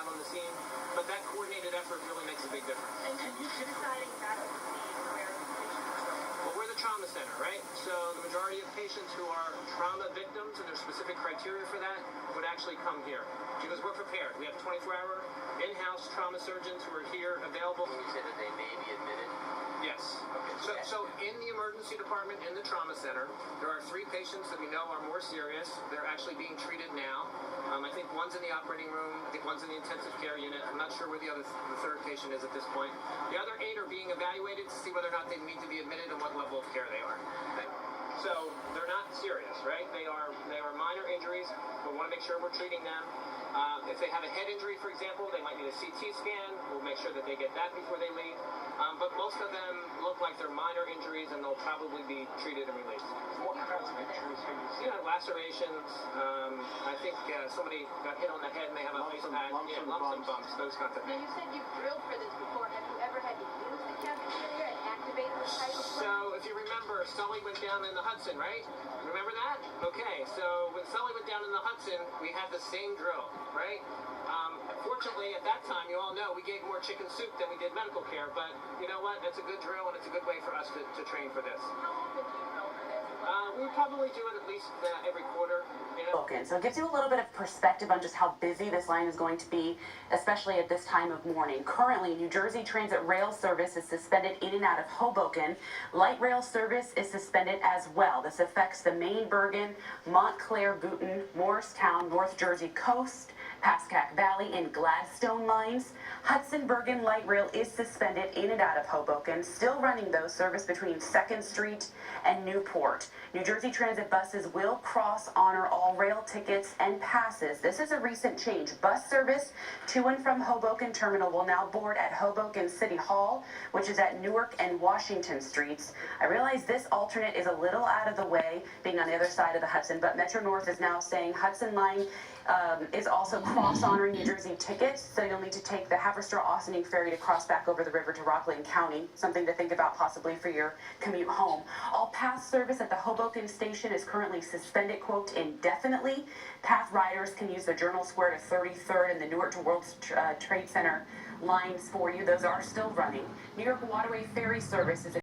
out on the scene. But that coordinated effort really makes a big difference. And you're deciding that to be where the patients are. Well, we're the trauma center, right? So the majority of patients who are trauma victims, and there's specific criteria for that, would actually come here. Because we're prepared. We have 24-hour in-house trauma surgeons who are here available. You say that they may be admitted? Yes. Okay. So in the emergency department, in the trauma center, there are 3 patients that we know are more serious. They're actually being treated now. I think one's in the operating room. I think one's in the intensive care unit. I'm not sure where the 3rd patient is at this point. The other 8 are being evaluated to see whether or not they need to be admitted and what level of care they are. Okay. So they're not serious, right? They are minor injuries. We want to make sure we're treating them. If they have a head injury, for example, they might need a CT scan. We'll make sure that they get that before they leave. But most of them look like they're minor injuries, and they'll probably be treated and released. What kinds of injuries have you seen? Lacerations. I think somebody got hit on the head and they have a face pack. Lumps and bumps, those kinds of Now, things. you said you've drilled for this before. Have you ever had to use the cafeteria and activate this type of So, if you remember, Sully went down in the Hudson, right? Remember that? Okay, so when Sully went down in the Hudson, we had the same drill, right? Fortunately, at that time, you all know, we gave more chicken soup than we did medical care, but you know what? It's a good drill, and it's a good way for us to train for this. How often do you drill for this? We probably do it at least every quarter. Hoboken. So it gives you a little bit of perspective on just how busy this line is going to be, especially at this time of morning. Currently, New Jersey Transit rail service is suspended in and out of Hoboken. Light rail service is suspended as well. This affects the Maine, Bergen, Montclair, Boonton, Morristown, North Jersey coast, Pascack Valley, and Gladstone lines. Hudson Bergen Light Rail is suspended in and out of Hoboken, still running though service between 2nd Street and Newport. New Jersey Transit buses will honor all rail tickets and passes. This is a recent change. Bus service to and from Hoboken Terminal will now board at Hoboken City Hall, which is at Newark and Washington Streets. I realize this alternate is a little out of the way, being on the other side of the Hudson, but Metro North is now saying Hudson Line is also honoring New Jersey tickets, so you'll need to take the Haverstraw-Ossining ferry to cross back over the river to Rockland County, something to think about possibly for your commute home. All path service at the Hoboken station is currently suspended, quote, indefinitely. Path riders can use the Journal Square to 33rd and the Newark to World Trade Center lines for you. Those are still running. New York Waterway ferry service is